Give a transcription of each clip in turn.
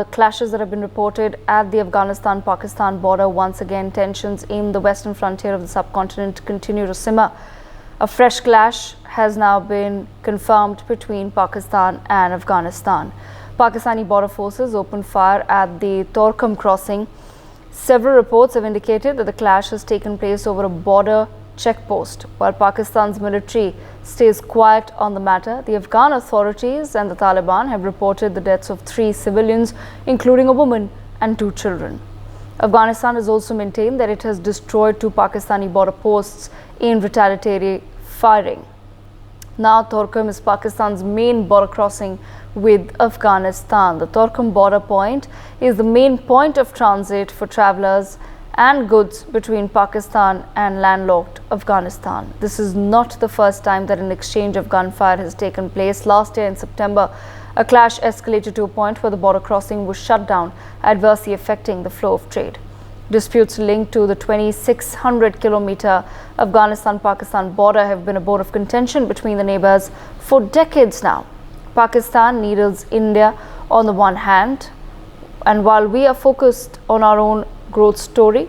the clashes that have been reported at the Afghanistan-Pakistan border. Once again, tensions in the western frontier of the subcontinent continue to simmer. A fresh clash has now been confirmed between Pakistan and Afghanistan. Pakistani border forces opened fire at the Torkham crossing. Several reports have indicated that the clash has taken place over a border checkpost. While Pakistan's military stays quiet on the matter, the Afghan authorities and the Taliban have reported the deaths of 3 civilians, including a woman and 2 children. Afghanistan has also maintained that it has destroyed 2 Pakistani border posts in retaliatory firing. Now, Torkham is Pakistan's main border crossing with Afghanistan. The Torkham border point is the main point of transit for travelers and goods between Pakistan and landlocked Afghanistan. This is not the first time that an exchange of gunfire has taken place. Last year in September, a clash escalated to a point where the border crossing was shut down, adversely affecting the flow of trade. Disputes linked to the 2,600-kilometer Afghanistan-Pakistan border have been a bone of contention between the neighbors for decades now. Pakistan needles India on the one hand, and while we are focused on our own growth story,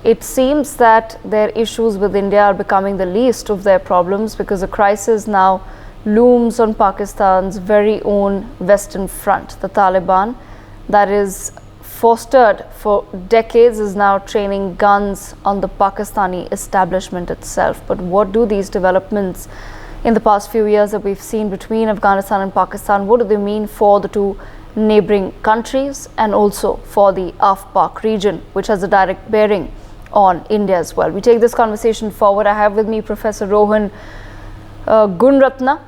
it seems that their issues with India are becoming the least of their problems, because a crisis now looms on Pakistan's very own western front. The Taliban, that is fostered for decades, is now training guns on the Pakistani establishment itself. But what do these developments in the past few years that we've seen between Afghanistan and Pakistan, what do they mean for the two neighboring countries and also for the AFPAK region, which has a direct bearing on India as well? We take this conversation forward. I have with me Professor Rohan Gunratna.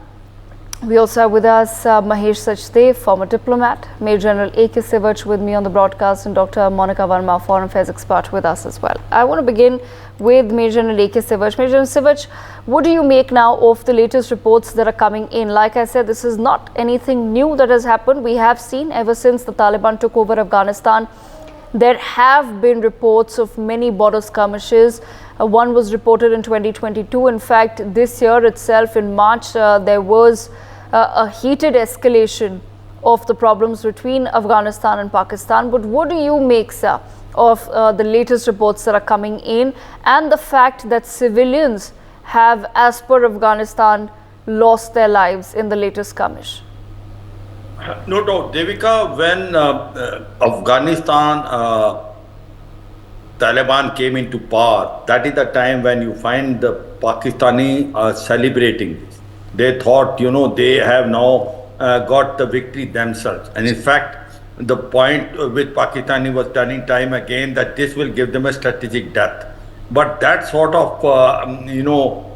We also have with us Mahesh Sachdev, former diplomat, Major General A.K. Sivach with me on the broadcast, and Dr. Monica Verma, foreign affairs expert, with us as well. I want to begin with Major General A.K. Sivach. Major General Sivach, what do you make now of the latest reports that are coming in? Like I said, this is not anything new that has happened. We have seen ever since the Taliban took over Afghanistan, there have been reports of many border skirmishes. One was reported in 2022. In fact, this year itself, in March, there was a heated escalation of the problems between Afghanistan and Pakistan. But what do you make, sir, of the latest reports that are coming in, and the fact that civilians have, as per Afghanistan, lost their lives in the latest skirmish? No doubt, Devika, when Afghanistan Taliban came into power, that is the time when you find the Pakistani celebrating. They thought, they have now got the victory themselves. And in fact, the point which Pakistani was telling time again, that this will give them a strategic death. But that sort of,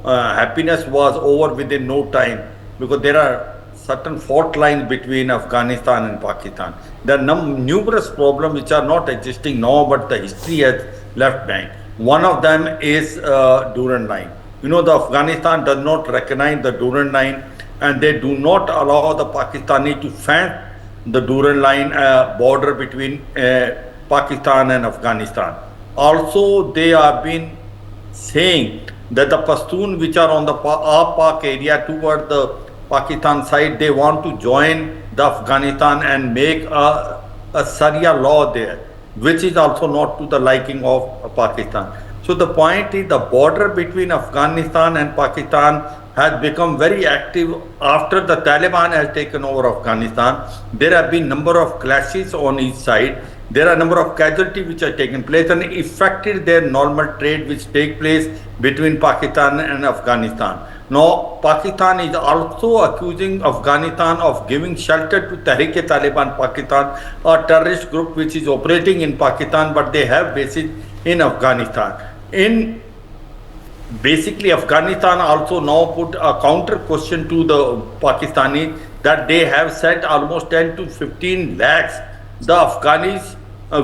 happiness was over within no time, because there are certain fault lines between Afghanistan and Pakistan. There are numerous problems which are not existing now, but the history has left behind. One of them is Durand Line. The Afghanistan does not recognize the Durand Line, and they do not allow the Pakistani to fence the Durand Line border between Pakistan and Afghanistan. Also, they have been saying that the Pashtun which are on the AFPAK area toward the Pakistan side, they want to join the Afghanistan and make a Sharia law there, which is also not to the liking of Pakistan. So the point is, the border between Afghanistan and Pakistan has become very active after the Taliban has taken over Afghanistan. There have been number of clashes on each side. There are a number of casualties which have taken place and affected their normal trade which take place between Pakistan and Afghanistan. Now, Pakistan is also accusing Afghanistan of giving shelter to Tehrik-e-Taliban Pakistan, a terrorist group which is operating in Pakistan, but they have bases in Afghanistan. Basically, Afghanistan also now put a counter question to the Pakistani, that they have sent almost 10 to 15 lakhs the Afghanis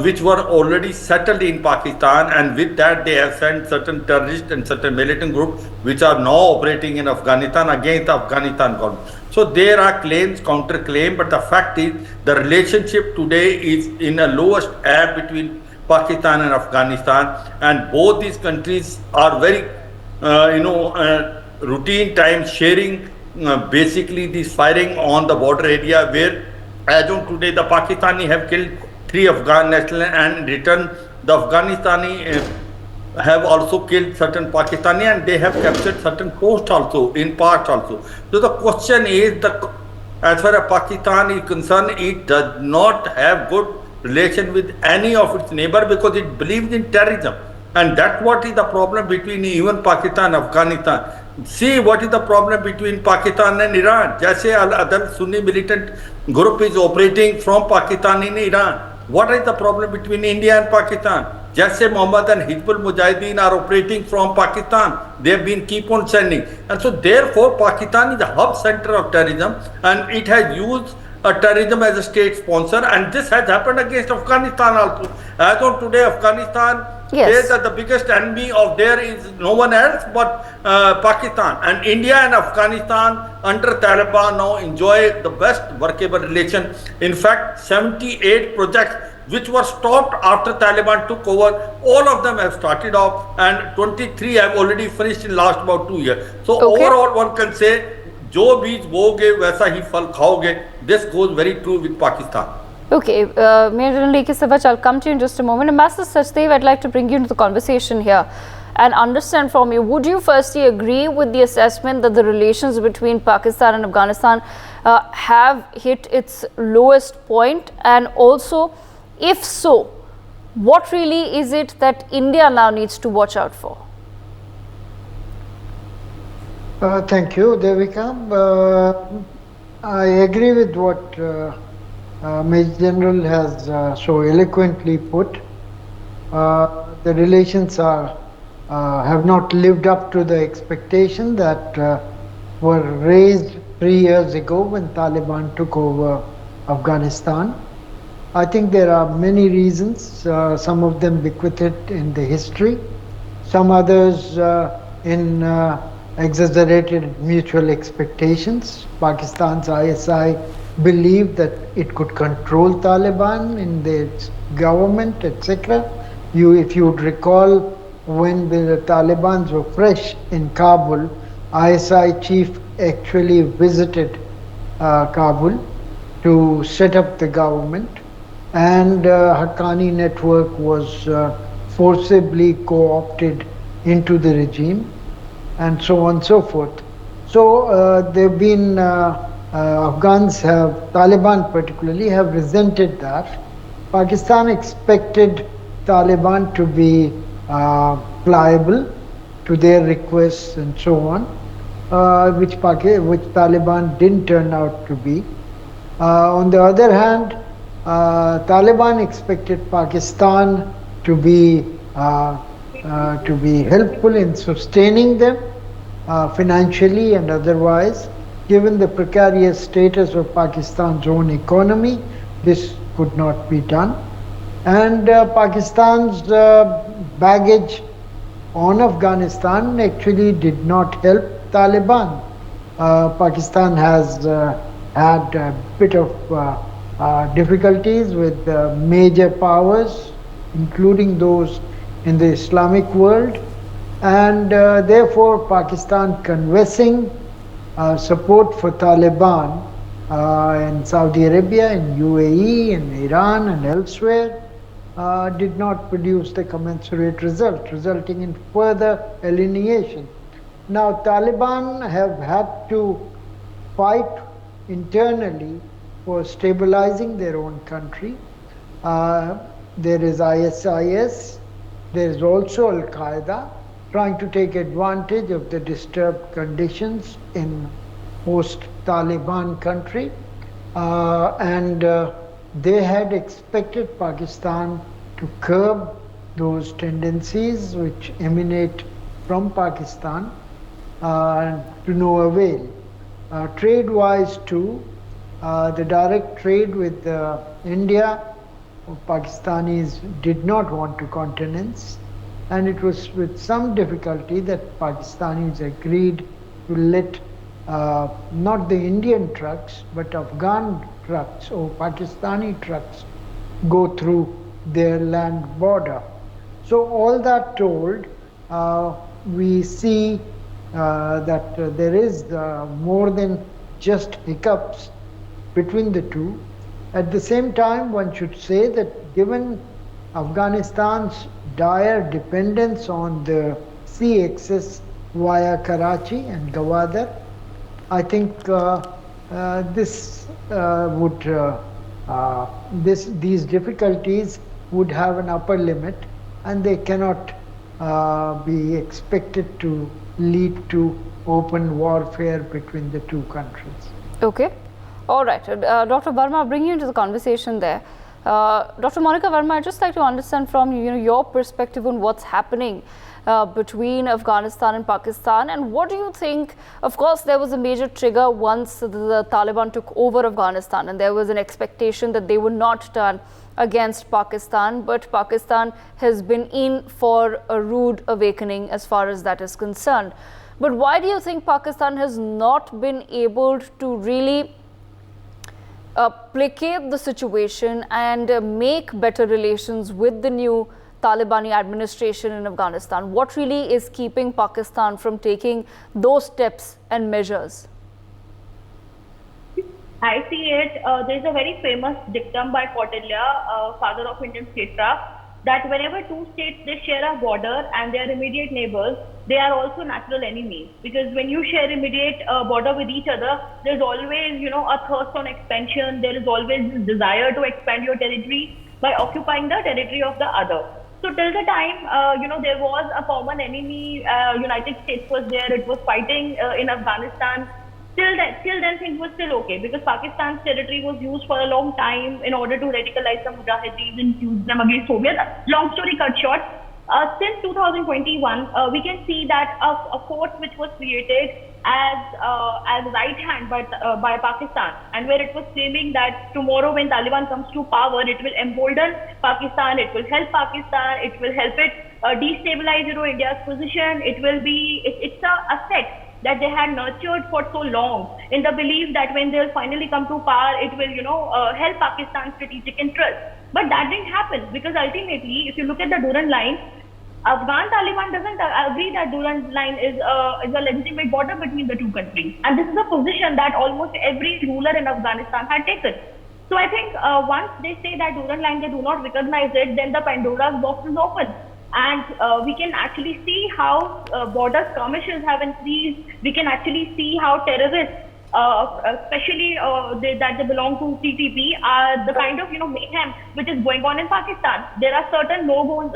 which were already settled in Pakistan, and with that they have sent certain terrorist and certain militant groups which are now operating in Afghanistan against the Afghanistan government. So there are claims, counter claim, but the fact is the relationship today is in a lowest ebb between Pakistan and Afghanistan, and both these countries are very routine time sharing basically this firing on the border area, where As on today, the Pakistani have killed 3 Afghan nationals and returned. The Afghanistani have also killed certain Pakistani, and they have captured certain coast also, in parts also. So the question is, as far as Pakistan is concerned, it does not have good relation with any of its neighbor because it believes in terrorism. And that's what is the problem between even Pakistan and Afghanistan. See what is the problem between Pakistan and Iran. Jaise other Sunni militant group is operating from Pakistan in Iran. What is the problem between India and Pakistan? Jaise Mohammed and Hizbul Mujahideen are operating from Pakistan. They have been keep on sending. And so therefore Pakistan is the hub center of terrorism, and it has used terrorism as a state sponsor, and this has happened against Afghanistan also. As on today, Afghanistan says that the biggest enemy of there is no one else but Pakistan, and India and Afghanistan under Taliban now enjoy the best workable relation. In fact, 78 projects which were stopped after Taliban took over, all of them have started off, and 23 have already finished in last about 2 years. So overall one can say, जो बीज बोगे वैसा ही फल खाओगे. This goes very true with Pakistan. Okay, I'll come to you in just a moment. Ambassador Sachdev, I'd like to bring you into the conversation here and understand from you, would you firstly agree with the assessment that the relations between Pakistan and Afghanistan have hit its lowest point? And also, if so, what really is it that India now needs to watch out for? Thank you, Devika. I agree with what Major General has so eloquently put. The relations have not lived up to the expectation that were raised 3 years ago when Taliban took over Afghanistan. I think there are many reasons, some of them bequeathed in the history, some others in exaggerated mutual expectations. Pakistan's ISI believed that it could control Taliban in its government, etc. If you would recall, when the Taliban were fresh in Kabul, ISI chief actually visited Kabul to set up the government, and Haqqani network was forcibly co-opted into the regime, and so on and so forth. So there have been, Taliban particularly, have resented that. Pakistan expected Taliban to be pliable to their requests and so on, which Taliban didn't turn out to be. On the other hand, Taliban expected Pakistan to be helpful in sustaining them financially and otherwise. Given the precarious status of Pakistan's own economy, this could not be done. And Pakistan's baggage on Afghanistan actually did not help Taliban. Pakistan has had a bit of difficulties with major powers, including those in the Islamic world, and therefore Pakistan conveying support for Taliban in Saudi Arabia, in UAE, in Iran and elsewhere did not produce the commensurate result, resulting in further alienation. Now Taliban have had to fight internally for stabilizing their own country. There is ISIS, there is also Al-Qaeda trying to take advantage of the disturbed conditions in post-Taliban country, and they had expected Pakistan to curb those tendencies which emanate from Pakistan to no avail. Trade-wise too, the direct trade with India, Pakistanis did not want to countenance, and it was with some difficulty that Pakistanis agreed to let not the Indian trucks but Afghan trucks or Pakistani trucks go through their land border. So all that told, we see that there is more than just hiccups between the two. At the same time, one should say that given Afghanistan's dire dependence on the sea access via Karachi and Gwadar, I think these difficulties would have an upper limit, and they cannot be expected to lead to open warfare between the two countries. Okay. All right. Dr. Verma, I'll bring you into the conversation there. Dr. Monica Verma, I'd just like to understand from you, your perspective on what's happening between Afghanistan and Pakistan, and what do you think? Of course, there was a major trigger once the Taliban took over Afghanistan, and there was an expectation that they would not turn against Pakistan, but Pakistan has been in for a rude awakening as far as that is concerned. But why do you think Pakistan has not been able to really placate the situation and make better relations with the new Talibani administration in Afghanistan? What really is keeping Pakistan from taking those steps and measures? I see it. There's a very famous dictum by Kautilya, father of Indian statecraft, that whenever two states they share a border and they are immediate neighbors, they are also natural enemies. Because when you share immediate border with each other, there's always, a thirst on expansion. There is always this desire to expand your territory by occupying the territory of the other. So till the time, there was a common enemy, United States was there, it was fighting in Afghanistan. Till then things were still okay, because Pakistan's territory was used for a long time in order to radicalize the Mujahideen and use them against Soviets. Long story cut short, since 2021, we can see that a force which was created as right hand by Pakistan, and where it was claiming that tomorrow when Taliban comes to power, it will embolden Pakistan, it will help Pakistan, it will help it destabilize India's position. It's a asset that they had nurtured for so long, in the belief that when they'll finally come to power, it will, help Pakistan's strategic interests. But that didn't happen, because ultimately, if you look at the Durand line, Afghan Taliban doesn't agree that Durand line is a legitimate border between the two countries. And this is a position that almost every ruler in Afghanistan had taken. So I think once they say that Durand line, they do not recognize it, then the Pandora's box is open. And we can actually see how border skirmishes have increased. We can actually see how terrorists, especially that they belong to TTP, are the kind of mayhem which is going on in Pakistan. There are certain no-go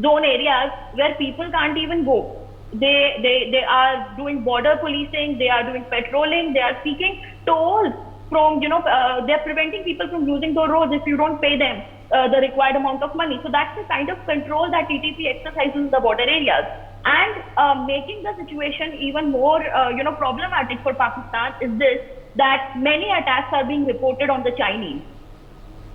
zone areas where people can't even go. They are doing border policing. They are doing patrolling. They are seeking tolls from they're preventing people from using the roads if you don't pay them the required amount of money. So that's the kind of control that TTP exercises in the border areas. And making the situation even more problematic for Pakistan is this, that many attacks are being reported on the Chinese.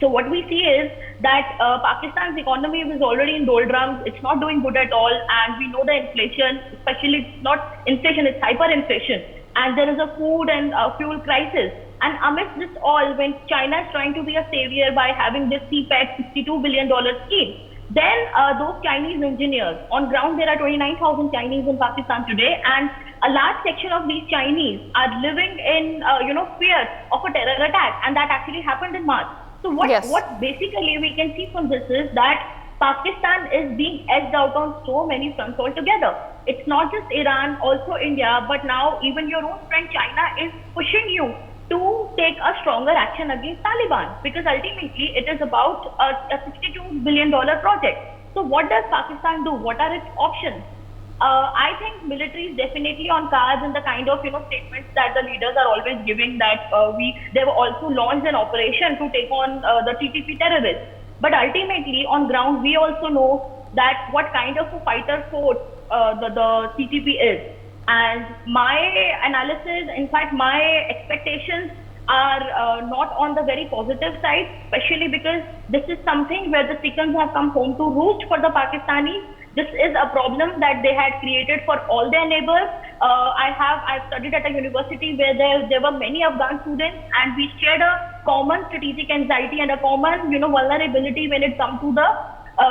So what we see is that Pakistan's economy is already in doldrums. It's not doing good at all, and we know the inflation, especially not inflation, it's hyperinflation, and there is a food and fuel crisis. And amidst this all, when China is trying to be a savior by having this CPEC $62 billion scheme, then those Chinese engineers, on ground there are 29,000 Chinese in Pakistan today, and a large section of these Chinese are living in fear of a terror attack, and that actually happened in March. So what basically we can see from this is that Pakistan is being edged out on so many fronts altogether. It's not just Iran, also India, but now even your own friend China is pushing you to take a stronger action against Taliban, because ultimately it is about a $62 billion project. So what does Pakistan do? What are its options? I think military is definitely on cards, in the kind of statements that the leaders are always giving, that they have also launched an operation to take on the TTP terrorists. But ultimately on ground we also know that what kind of a fighter force the TTP is. And my analysis, in fact my expectations are not on the very positive side, especially because this is something where the chickens have come home to roost for the Pakistanis. This is a problem that they had created for all their neighbors. I've studied at a university where there were many Afghan students, and we shared a common strategic anxiety and a common vulnerability when it comes to the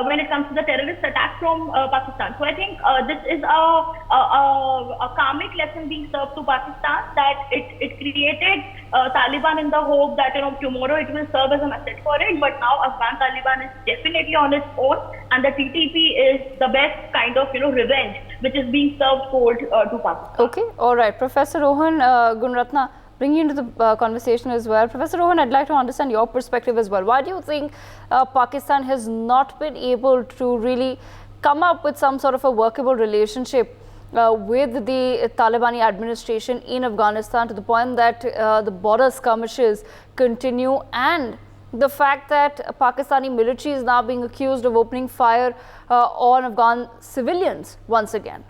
when it comes to the terrorist attack from Pakistan. So I think this is a karmic lesson being served to Pakistan, that it created Taliban in the hope that tomorrow it will serve as a message for it. But now Afghan Taliban is definitely on its own, and the TTP is the best kind of revenge which is being served cold to Pakistan. Okay, all right, Professor Rohan Gunratna, bring you into the conversation as well. Professor Rohan, I'd like to understand your perspective as well. Why do you think Pakistan has not been able to really come up with some sort of a workable relationship with the Talibani administration in Afghanistan, to the point that the border skirmishes continue, and the fact that Pakistani military is now being accused of opening fire on Afghan civilians once again?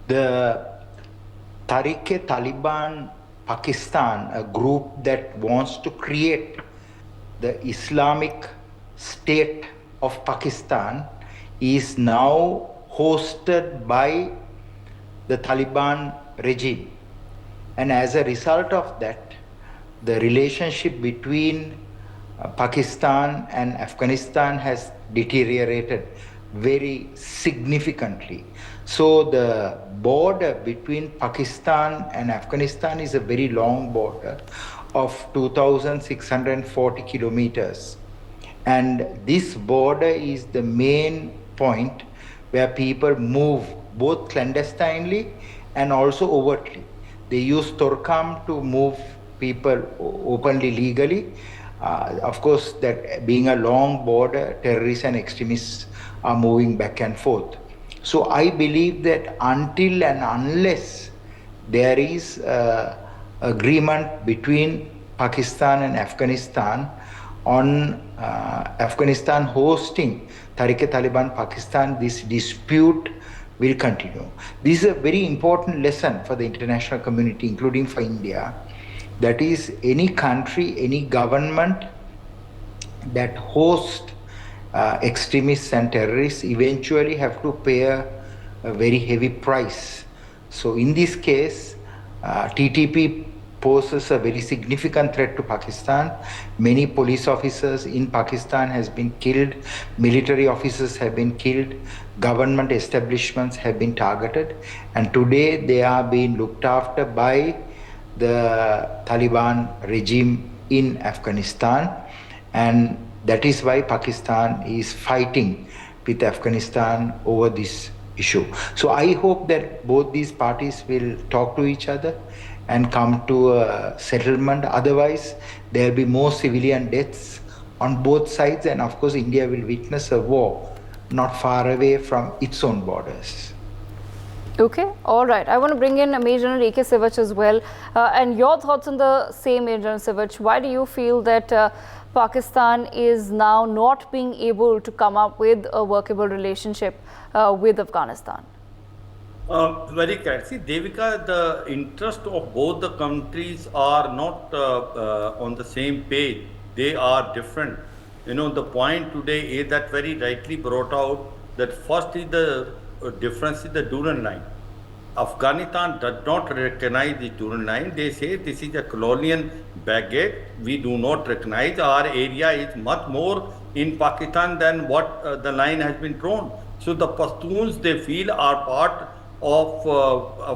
The Taliban Pakistan, a group that wants to create the Islamic State of Pakistan, is now hosted by the Taliban regime. And as a result of that, the relationship between Pakistan and Afghanistan has deteriorated very significantly. So the border between Pakistan and Afghanistan is a very long border of 2,640 kilometers. And this border is the main point where people move both clandestinely and also overtly. They use Torkham to move people openly, legally. Of course, that being a long border, terrorists and extremists are moving back and forth. So I believe that until and unless there is agreement between Pakistan and Afghanistan on Afghanistan hosting Taliban Pakistan, this dispute will continue. This is a very important lesson for the international community, including for India. That is, any country, any government that hosts extremists and terrorists eventually have to pay a very heavy price. So in this case, TTP poses a very significant threat to Pakistan. Many police officers in Pakistan has been killed, military officers have been killed, government establishments have been targeted, and today they are being looked after by the Taliban regime in Afghanistan, and that is why Pakistan is fighting with Afghanistan over this issue. So I hope that both these parties will talk to each other and come to a settlement. Otherwise, there will be more civilian deaths on both sides, and of course India will witness a war not far away from its own borders. Okay, all right. I want to bring in Major General A.K. Sivach as well. And your thoughts on the same, Major General Sivach. Why do you feel that Pakistan is now not being able to come up with a workable relationship with Afghanistan? Very correct. See, Devika, the interest of both the countries are not on the same page. They are different. The point today is that very rightly brought out that first is the difference in the Durand line. Afghanistan does not recognize the Durand line. They say this is a colonial baggage. We do not recognize. Our area is much more in Pakistan than what the line has been drawn. So the Pashtuns, they feel, are part of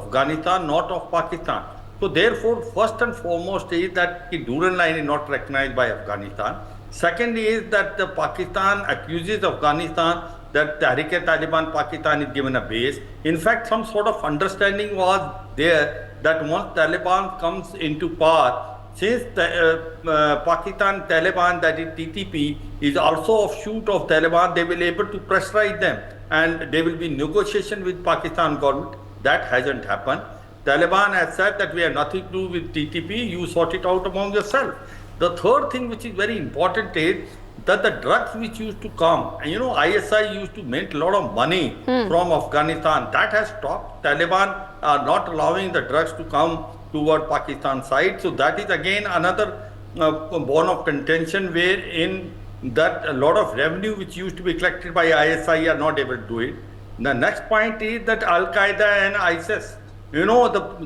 Afghanistan, not of Pakistan. So therefore, first and foremost is that the Durand line is not recognized by Afghanistan. Second is that the Pakistan accuses Afghanistan that Tehrik-e-Taliban Pakistan is given a base. In fact, some sort of understanding was there that once Taliban comes into power, since the Pakistan Taliban, that is TTP, is also offshoot of Taliban, they will be able to pressurize them and there will be negotiation with Pakistan government. That hasn't happened. Taliban has said that we have nothing to do with TTP, you sort it out among yourself. The third thing which is very important is that the drugs which used to come, and ISI used to mint a lot of money from Afghanistan, that has stopped. Taliban are not allowing the drugs to come toward Pakistan side. So that is again another bone of contention, wherein that a lot of revenue which used to be collected by ISI are not able to do it. The next point is that Al-Qaeda and ISIS,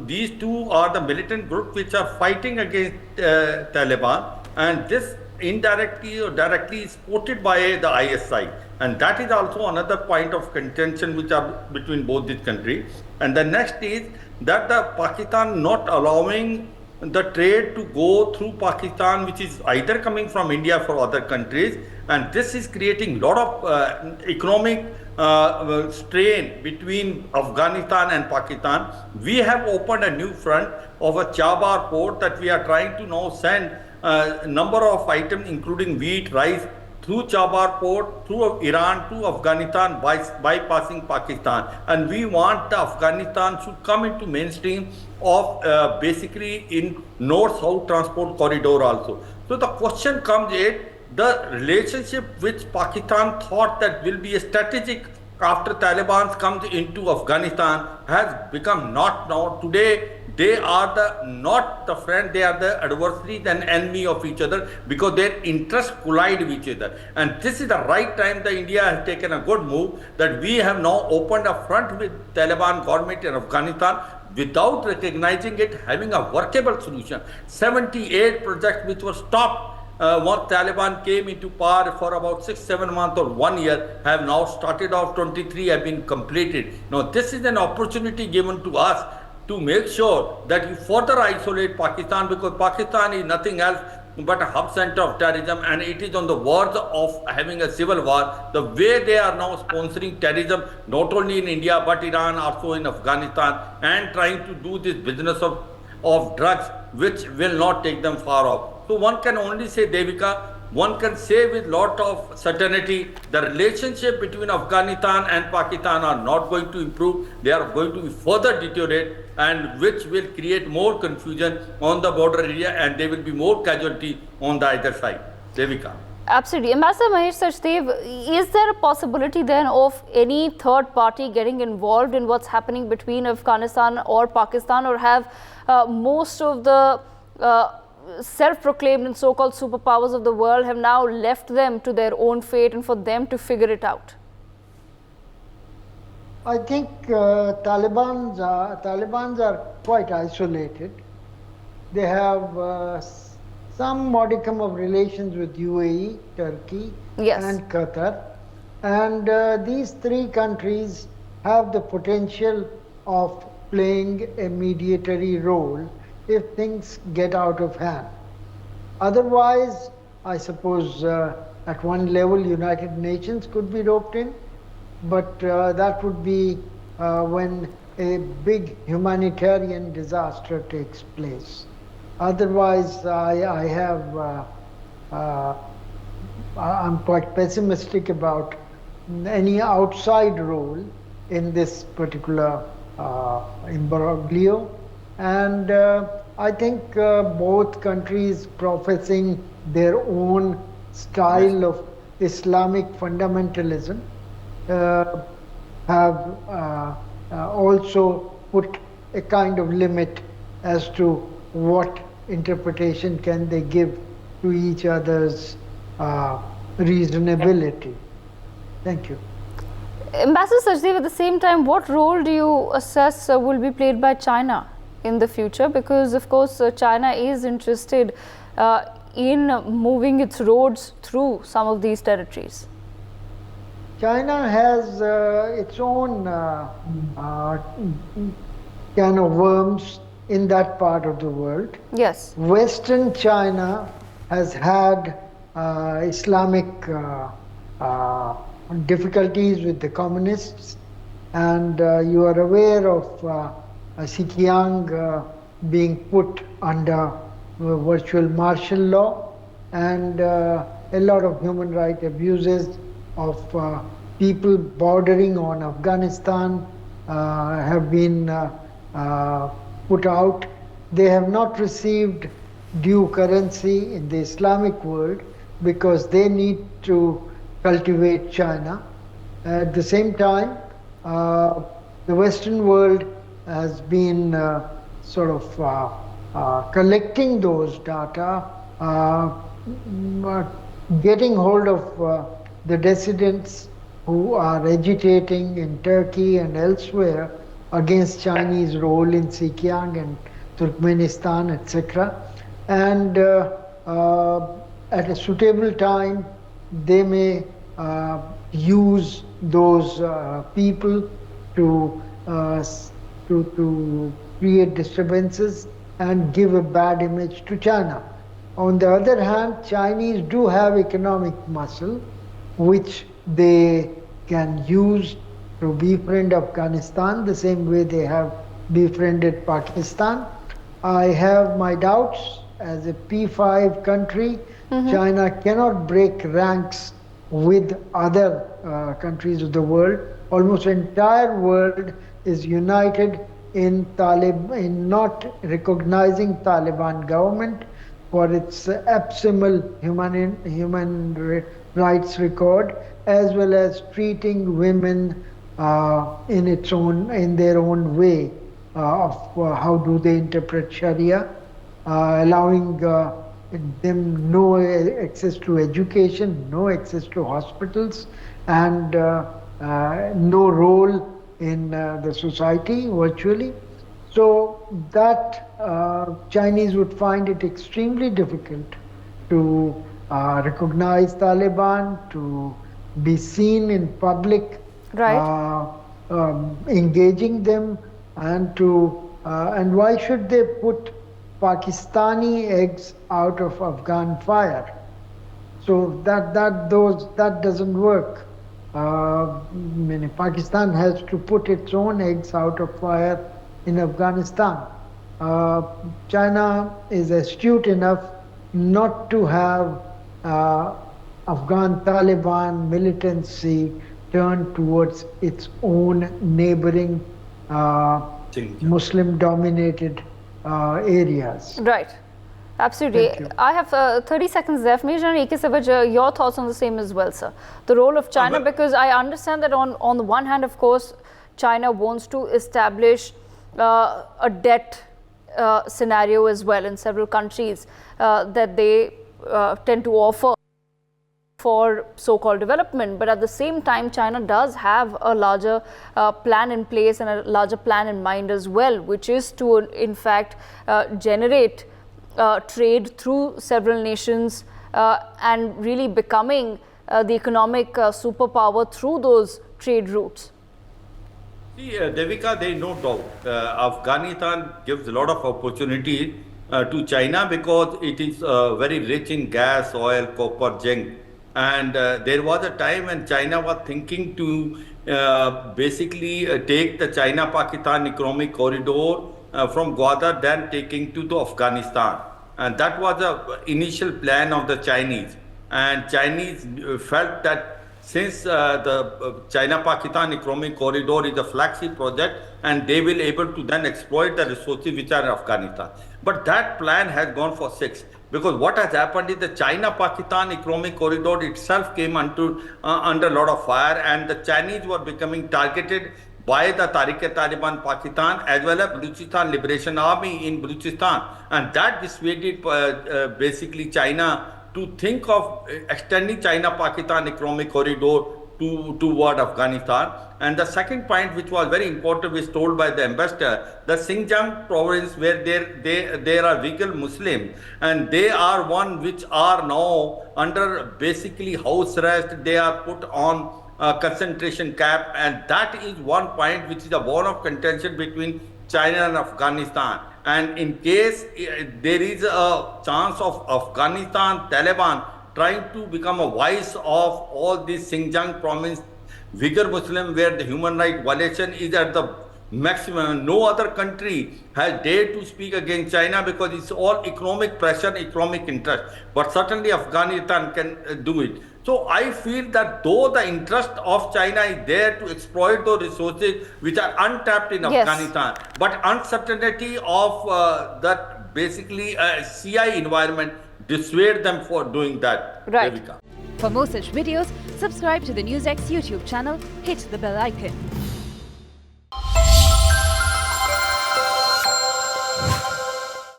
these two are the militant groups which are fighting against Taliban, and this indirectly or directly supported by the ISI. And that is also another point of contention which are between both these countries. And the next is that the Pakistan not allowing the trade to go through Pakistan, which is either coming from India for other countries, and this is creating lot of economic strain between Afghanistan and Pakistan. We have opened a new front of a Chabar port that we are trying to now send a number of items including wheat, rice through Chabar port, through Iran to Afghanistan, bypassing Pakistan. And we want the Afghanistan should come into mainstream of basically in north-south transport corridor also. So the question comes is, the relationship which Pakistan thought that will be a strategic after Taliban comes into Afghanistan has become not now. Today they are not the friend, they are the adversaries and enemy of each other because their interests collide with each other. And this is the right time that India has taken a good move, that we have now opened a front with Taliban government in Afghanistan without recognizing it, having a workable solution. 78 projects which were stopped once Taliban came into power for about 6-7 months or 1 year have now started off. 23 have been completed. Now this is an opportunity given to us to make sure that you further isolate Pakistan, because Pakistan is nothing else but a hub center of terrorism, and it is on the verge of having a civil war. The way they are now sponsoring terrorism, not only in India but Iran, also in Afghanistan, and trying to do this business of drugs, which will not take them far off. So one can only say, Devika, one can say with lot of certainty, the relationship between Afghanistan and Pakistan are not going to improve. They are going to further deteriorate, and which will create more confusion on the border area, and there will be more casualty on the other side. Devika. Absolutely. Ambassador Mahesh Sachdev, is there a possibility then of any third party getting involved in what's happening between Afghanistan or Pakistan, or have most of the self-proclaimed and so-called superpowers of the world have now left them to their own fate and for them to figure it out? I think Taliban are quite isolated. They have some modicum of relations with UAE, Turkey, yes, and Qatar. And these three countries have the potential of playing a mediatory role if things get out of hand. Otherwise, I suppose at one level United Nations could be roped in, but that would be when a big humanitarian disaster takes place. Otherwise, I'm quite pessimistic about any outside role in this particular imbroglio. And I think both countries professing their own style of Islamic fundamentalism have also put a kind of limit as to what interpretation can they give to each other's reasonability. Thank you. Ambassador Sachdev, at the same time, what role do you assess will be played by China in the future? Because of course China is interested in moving its roads through some of these territories. China has its own can of worms in that part of the world. Yes. Western China has had Islamic difficulties with the communists, and you are aware of Xinjiang being put under virtual martial law, and a lot of human rights abuses of people bordering on Afghanistan have been put out. They have not received due currency in the Islamic world because they need to cultivate China. At the same time, the Western world has been sort of collecting those data, getting hold of the dissidents who are agitating in Turkey and elsewhere against Chinese role in Xinjiang and Turkmenistan, etc. And at a suitable time, they may use those people to, to create disturbances and give a bad image to China. On the other hand, Chinese do have economic muscle, which they can use to befriend Afghanistan the same way they have befriended Pakistan. I have my doubts. As a P5 country, China cannot break ranks with other countries of the world. Almost the entire world is united in not recognizing Taliban government for its abysmal human rights record, as well as treating women in their own way of how do they interpret Sharia, allowing them no access to education, no access to hospitals, and no role in the society virtually. So that Chinese would find it extremely difficult to recognize Taliban, to be seen in public, Right. engaging them, and why should they put Pakistani eggs out of Afghan fire? So that doesn't work. Pakistan has to put its own eggs out of fire in Afghanistan. China is astute enough not to have Afghan Taliban militancy turn towards its own neighboring Muslim-dominated areas. Right. Absolutely. Thank you. I have 30 seconds left. Your thoughts on the same as well, sir. The role of China, because I understand that on the one hand, of course, China wants to establish a debt scenario as well in several countries that they tend to offer for so-called development, but at the same time China does have a larger plan in place and a larger plan in mind as well, which is to in fact generate trade through several nations and really becoming the economic superpower through those trade routes. See, Devika, there is no doubt Afghanistan gives a lot of opportunity to China because it is very rich in gas, oil, copper, zinc. And there was a time when China was thinking to basically take the China-Pakistan economic corridor from Gwadar, then taking to Afghanistan. And that was the initial plan of the Chinese. And Chinese felt that since the China-Pakistan economic corridor is a flagship project, and they will able to then exploit the resources which are in Afghanistan. But that plan has gone for 6. Because what has happened is the China-Pakistan economic corridor itself came under a lot of fire, and the Chinese were becoming targeted by the Taliban Pakistan as well as Balochistan Liberation Army in Balochistan, and that dissuaded basically China to think of extending China-Pakistan economic corridor toward Afghanistan. And the second point, which was very important, was told by the ambassador, the Xinjiang province, where there are Uyghur Muslims, and they are one which are now under basically house arrest. They are put on concentration camp, and that is one point which is a bone of contention between China and Afghanistan. And in case there is a chance of Afghanistan Taliban trying to become a voice of all these Xinjiang province Uyghur Muslim, where the human right violation is at the maximum. No other country has dared to speak against China because it's all economic pressure, economic interest. But certainly Afghanistan can do it. So I feel that though the interest of China is there to exploit those resources which are untapped in Afghanistan, but uncertainty of that basically CI environment dissuade them for doing that. Right. Devika. For more such videos, subscribe to the NewsX YouTube channel, hit the bell icon.